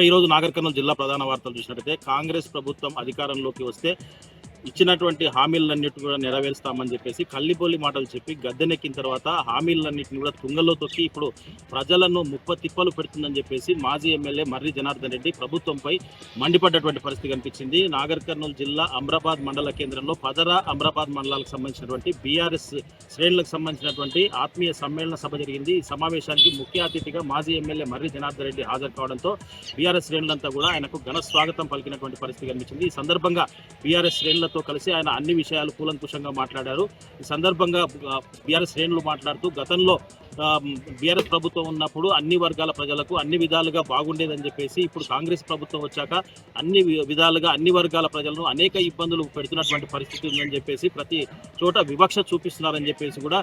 ఈరోజు నాగర్ కర్నూలు జిల్లా ప్రధాన వార్తలు చూసినట్లయితే కాంగ్రెస్ ప్రభుత్వం అధికారంలోకి వస్తే ఇచ్చినటువంటి హామీలన్నిటి కూడా నెరవేరుస్తామని చెప్పేసి కల్లిబొల్లి మాటలు చెప్పి గద్దెనెక్కిన తర్వాత హామీలన్నింటినీ కూడా తుంగల్లో తొక్కి ఇప్పుడు ప్రజలను తిప్పలు పెడుతుందని చెప్పేసి మాజీ ఎమ్మెల్యే మర్రి జనార్దన్ రెడ్డి ప్రభుత్వంపై మండిపడ్డటువంటి పరిస్థితి కనిపించింది. నాగర్ కర్నూలు జిల్లా అమ్రాబాద్ మండల కేంద్రంలో పదరా అమ్రాబాద్ మండలాలకు సంబంధించినటువంటి బీఆర్ఎస్ శ్రేణులకు సంబంధించినటువంటి ఆత్మీయ సమ్మేళన సభ జరిగింది. ఈ సమావేశానికి ముఖ్య అతిథిగా మాజీ ఎమ్మెల్యే మర్రి జనార్దన్ రెడ్డి హాజరు కావడంతో బీఆర్ఎస్ శ్రేణులంతా కూడా ఆయనకు ఘన స్వాగతం పలికినటువంటి పరిస్థితి కనిపించింది. ఈ సందర్భంగా బీఆర్ఎస్ శ్రేణులతో కలిసి ఆయన అన్ని విషయాలు కూలంకుషంగా మాట్లాడారు. ఈ సందర్భంగా బీఆర్ఎస్ శ్రేణులు మాట్లాడుతూ గతంలో బీఆర్ఎస్ ప్రభుత్వం ఉన్నప్పుడు అన్ని వర్గాల ప్రజలకు అన్ని విధాలుగా బాగుండేదని చెప్పేసి ఇప్పుడు కాంగ్రెస్ ప్రభుత్వం వచ్చాక అన్ని విధాలుగా అన్ని వర్గాల ప్రజలను అనేక ఇబ్బందులు పెడుతున్నటువంటి పరిస్థితి ఉందని చెప్పేసి ప్రతి చోట వివక్ష చూపిస్తున్నారని చెప్పేసి కూడా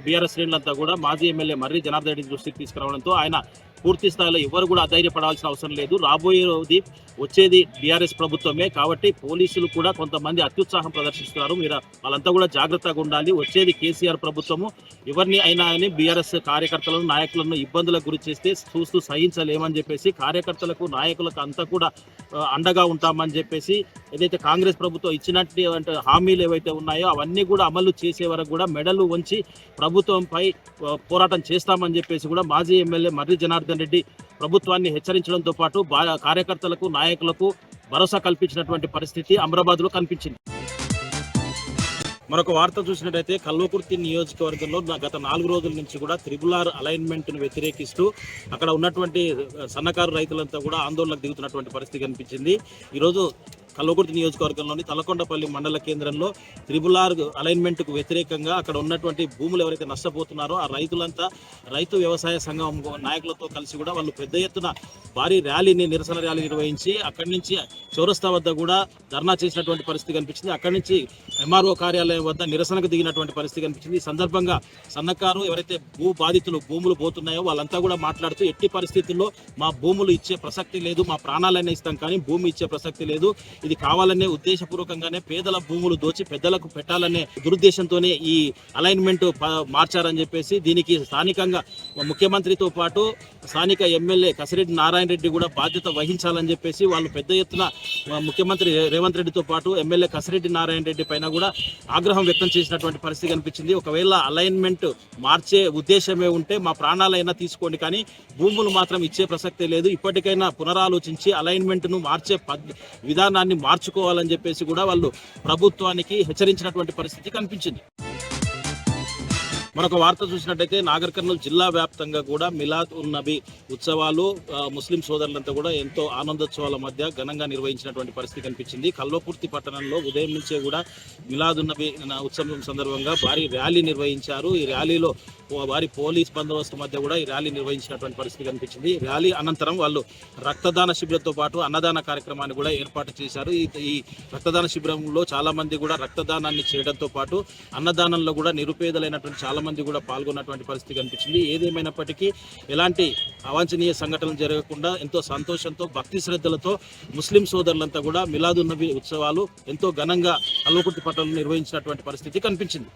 బీఆర్ఎస్ శ్రేణులంతా కూడా మాజీ ఎమ్మెల్యే మర్రి జనార్దన్ రెడ్డి దృష్టికి తీసుకురావడంతో ఆయన పూర్తి స్థాయిలో ఎవరు కూడా అధైర్యపడాల్సిన అవసరం లేదు, రాబోయేది వచ్చేది బీఆర్ఎస్ ప్రభుత్వమే కాబట్టి పోలీసులు కూడా కొంతమంది అత్యుత్సాహం ప్రదర్శిస్తున్నారు, మీరు వాళ్ళంతా కూడా జాగ్రత్తగా ఉండాలి, వచ్చేది కేసీఆర్ ప్రభుత్వము, ఎవరిని అయినా అని బీఆర్ఎస్ కార్యకర్తలను నాయకులను ఇబ్బందులకు గురి చేస్తే చూస్తూ సహించలేమని చెప్పేసి కార్యకర్తలకు నాయకులకు అంతా కూడా అండగా ఉంటామని చెప్పేసి ఏదైతే కాంగ్రెస్ ప్రభుత్వం ఇచ్చినటువంటి హామీలు ఏవైతే ఉన్నాయో అవన్నీ కూడా అమలు చేసే వరకు కూడా మెడలు వంచి ప్రభుత్వంపై పోరాటం చేస్తామని చెప్పేసి కూడా మాజీ ఎమ్మెల్యే మర్రి జనార్దన్ రెడ్డి ప్రభుత్వాన్ని హెచ్చరించడంతో పాటు కార్యకర్తలకు నాయకులకు భరోసా కల్పించినటువంటి పరిస్థితి అమ్రాబాద్లో కనిపించింది. మరొక వార్త చూసినట్టయితే కల్వకుర్తి నియోజకవర్గంలో గత 4 రోజుల నుంచి కూడా త్రిబుల్-ఆర్ అలైన్మెంట్ను వ్యతిరేకిస్తూ అక్కడ ఉన్నటువంటి సన్నకారు రైతులంతా కూడా ఆందోళనకు దిగుతున్నటువంటి పరిస్థితి కనిపించింది. ఈరోజు కల్వకుర్తి నియోజకవర్గంలోని తలకొండపల్లి మండల కేంద్రంలో త్రిబుల్-ఆర్ అలైన్మెంట్కు వ్యతిరేకంగా అక్కడ ఉన్నటువంటి భూములు ఎవరైతే నష్టపోతున్నారో ఆ రైతులంతా రైతు వ్యవసాయ సంఘం నాయకులతో కలిసి కూడా వాళ్ళు పెద్ద ఎత్తున భారీ ర్యాలీని నిరసన ర్యాలీ నిర్వహించి అక్కడి నుంచి చౌరస్తా వద్ద కూడా ధర్నా చేసినటువంటి పరిస్థితి కనిపించింది. అక్కడి నుంచి ఎంఆర్ఓ కార్యాలయం వద్ద నిరసనకు దిగినటువంటి పరిస్థితి కనిపించింది. ఈ సందర్భంగా సన్నకారు ఎవరైతే భూములు పోతున్నాయో వాళ్ళంతా కూడా మాట్లాడుతూ ఎట్టి పరిస్థితుల్లో మా భూములు ఇచ్చే ప్రసక్తి లేదు, మా ప్రాణాలైనా ఇస్తాం కానీ భూమి ఇచ్చే ప్రసక్తి లేదు, ఇది కావాలనే ఉద్దేశపూర్వకంగానే పేదల భూములు దోచి పెద్దలకు పెట్టాలనే దురుద్దేశంతోనే ఈ అలైన్మెంట్ మార్చారని చెప్పేసి దీనికి స్థానికంగా ముఖ్యమంత్రితో పాటు స్థానిక ఎమ్మెల్యే కసిరెడ్డి నారాయణ రెడ్డి కూడా బాధ్యత వహించాలని చెప్పేసి వాళ్ళు పెద్ద ఎత్తున ముఖ్యమంత్రి రేవంత్ రెడ్డితో పాటు ఎమ్మెల్యే కసిరెడ్డి నారాయణ రెడ్డి పైన కూడా ఆగ్రహం వ్యక్తం చేసినటువంటి పరిస్థితి కనిపించింది. ఒకవేళ అలైన్మెంట్ మార్చే ఉద్దేశమే ఉంటే మా ప్రాణాలైనా తీసుకోండి కానీ భూములు మాత్రం ఇచ్చే ప్రసక్తే లేదు, ఇప్పటికైనా పునరాలోచించి అలైన్మెంట్ను మార్చే విధానాన్ని మార్చుకోవాలని చెప్పేసి కూడా వాళ్ళు ప్రభుత్వానికి హెచ్చరించినటువంటి పరిస్థితి కనిపించింది. మరొక వార్త చూసినట్టయితే నాగర్ కర్నూలు జిల్లా వ్యాప్తంగా కూడా మిలాద్ ఉన్ నబీ ఉత్సవాలు ముస్లిం సోదరులంతా కూడా ఎంతో ఆనందోత్సవాల మధ్య ఘనంగా నిర్వహించినటువంటి పరిస్థితి కనిపించింది. కల్వకుర్తి పట్టణంలో ఉదయం నుంచే కూడా మిలాద్ ఉన్ నబీ ఉత్సవం సందర్భంగా భారీ ర్యాలీ నిర్వహించారు. ఈ ర్యాలీలో భారీ పోలీస్ బందోబస్తు మధ్య కూడా ఈ ర్యాలీ నిర్వహించినటువంటి పరిస్థితి కనిపించింది. ర్యాలీ అనంతరం వాళ్ళు రక్తదాన శిబిరంతో పాటు అన్నదాన కార్యక్రమాన్ని కూడా ఏర్పాటు చేశారు. ఈ రక్తదాన శిబిరంలో చాలా మంది కూడా రక్తదానాన్ని చేయడంతో పాటు అన్నదానంలో కూడా నిరుపేదలైనటువంటి చాలా మంది కూడా పాల్గొన్నటువంటి పరిస్థితి కనిపించింది. ఏదేమైనప్పటికీ ఎలాంటి అవాంఛనీయ సంఘటనలు జరగకుండా ఎంతో సంతోషంతో భక్తి శ్రద్ధలతో ముస్లిం సోదరులంతా కూడా మిలాద్ ఉన్ నబీ ఉత్సవాలు ఎంతో ఘనంగా కల్వకుర్తి పట్టణంలో నిర్వహించినటువంటి పరిస్థితి కనిపించింది.